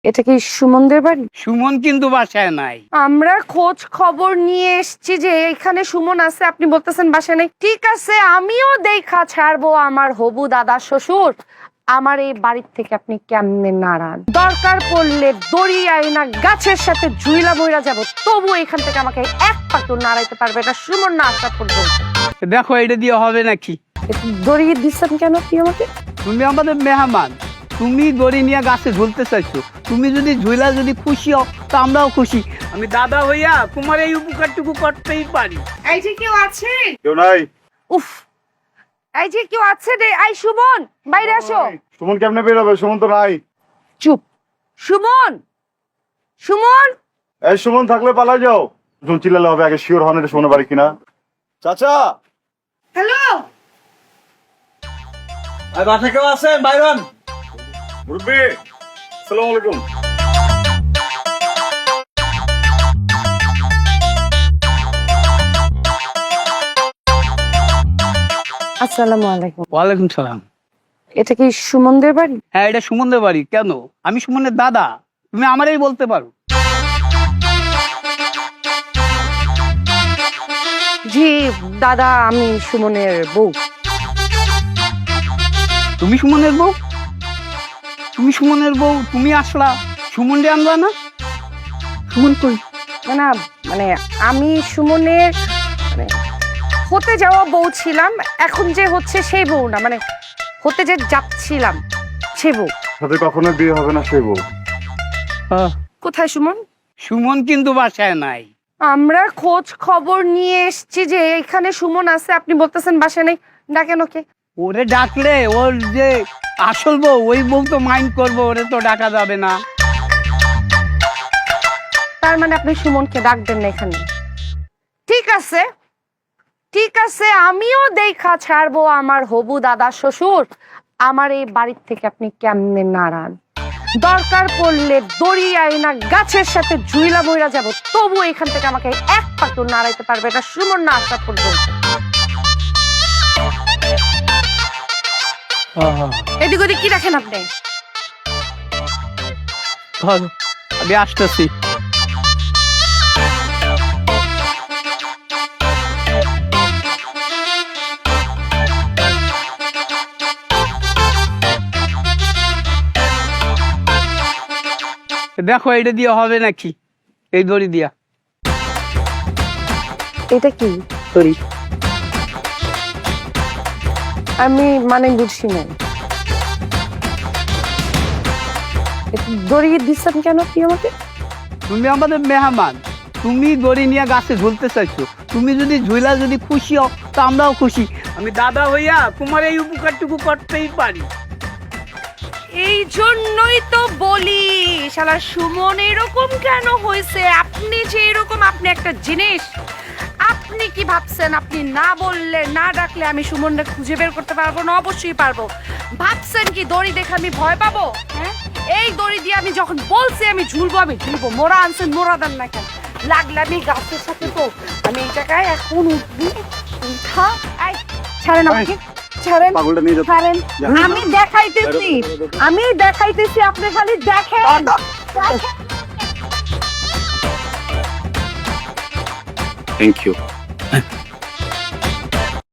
এটা কি সুমনদের বাড়ি? সুমন কিন্তু বাসায় নাই। আমরা খোঁজ খবর নিয়ে এসেছি যে এখানে সুমন আছে, আপনি বলতেছেন বাসায় নাই। ঠিক আছে, আমিও দেখা ছাড়বো আমার হবু দাদা শ্বশুর আমার এই বাড়ির থেকে আপনি কেমনে নাড়ান। দরকার পড়লে দড়ি আইনা গাছের সাথে ঝুইলা বইরা যাব, তবু এখান থেকে আমাকে এক পাটো নাড়াইতে পারবে না সুমন না আসা পর্যন্ত। দেখো এটা দিয়ে হবে নাকি? দড়ি দিচ্ছেন কেন আপনি আমাকে? তুমি আমাদের মেহমান, তুমি দড়ি নিয়ে গাছে ঝুলতে চাইছো। তুমি যদি ঝুলা যদি খুশি হও তা আমরাও খুশি। আমি দাদা হইয়া তোমার এই উপকারটুকু করতেই পারি। এই যে কেউ আছে? কেউ নাই। উফ, এই যে কেউ আছে রে। এই সুমন, বাইরে আসো। সুমন কেমনে বেরোবে? সুমন তো নাই। চুপ। সুমন, সুমন। এই সুমন থাকলে পালা যাও। দুজন চিল্লালে হবে, আগে শিওর হন এটা সুমনের বাড়ি কিনা। চাচা, হ্যালো। বাসা কেউ আছেন? বাইরন মুরব্বি, আসসালামু আলাইকুম। আসসালামু আলাইকুম। ওয়ালাইকুম সালাম। এটা কি সুমনদের বাড়ি? হ্যাঁ, এটা সুমনদের বাড়ি। কেন? আমি সুমনের দাদা, তুমি আমারই বলতে পারো। জি দাদা, আমি সুমনের বউ। তুমি সুমনের বউ? তুমি সুমনের বউ, তুমি আসলা, সুমন রে আনবা না? সুমন কই? না মানে আমি সুমনের মানে হতে যাওয়া বউ ছিলাম, এখন যে হচ্ছে সেই বউ না, মানে হতে যে যাচ্ছিলাম সে বউ। সাথে কখনো বিয়ে হবে না সেই বউ। কোথায় সুমন? সুমন কিন্তু বাসায় নাই। আমরা খোঁজ খবর নিয়ে এসেছি যে এখানে সুমন আছে, আপনি বলতেছেন বাসায় নেই। ডাকেন ওকে। ওরে ডাকলে ওর যে আসল বউ, ওই বউ তো মাইন্ড করবো, ওরে তো ডাকা যাবে না। তার মানে আপনি সুমনকে ডাকবেন না এখানে? ঠিক আছে, ঠিক আছে, আমিও দেখা ছাড়বো আমার হবু দাদা শ্বশুর আমার এই বাড়ির থেকে আপনি কেমনে নাড়ান। দরকার পড়লে দড়ি আইনা গাছের সাথে ঝুইলা বইরা যাব, তবু এখান থেকে আমাকে এক পাটো নাড়াইতে পারবে না সুমন না আসা পর্যন্ত। এদিক ওদিক কি রাখেন আপনি? ধরো, আমি আসতেছি। দেখো এটা দিয়ে হবে নাকি? এই দড়ি দিয়া। এটা কি দড়ি? আমি মানে বুঝছি না। দড়ি দিচ্ছেন কেন আপনি আমাকে? তুমি আমাদের মেহমান, তুমি দড়ি নিয়ে গাছে ঝুলতে চাইছো। তুমি যদি ঝুলা যদি খুশি হও তা আমরাও খুশি। আমি দাদা হইয়া তোমার এই উপকারটুকু করতেই পারি। এই জন্যই তো বলি শালা সুমন এরকম কেন হয়েছে। আপনি যে এরকম, আপনি একটা জিনিস, আপনি কি ভাবছেন আপনি না বললে না ডাকলে আমি সুমনকে খুঁজে বের করতে পারবো না? অবশ্যই পারবো। ভাবছেন কি দড়ি দেখে আমি ভয় পাবো? হ্যাঁ, এই দড়ি দিয়ে আমি যখন বলছি আমি ঝুলবো, আমি ঝুলবো। মোরা আনছেন, মোরা দেন না কেন? লাগলে আমি গাছের সাথে, তো আমি এই জায়গায় এখন উঠবি। উঠা, এই ছাড়েন আমাকে, ছাড়েন, পাগলটা নিয়ে যাও। ছাড়েন। আমি দেখাইতেছি, আমি দেখাইতেছি, আপনি খালি দেখেন। Thank you.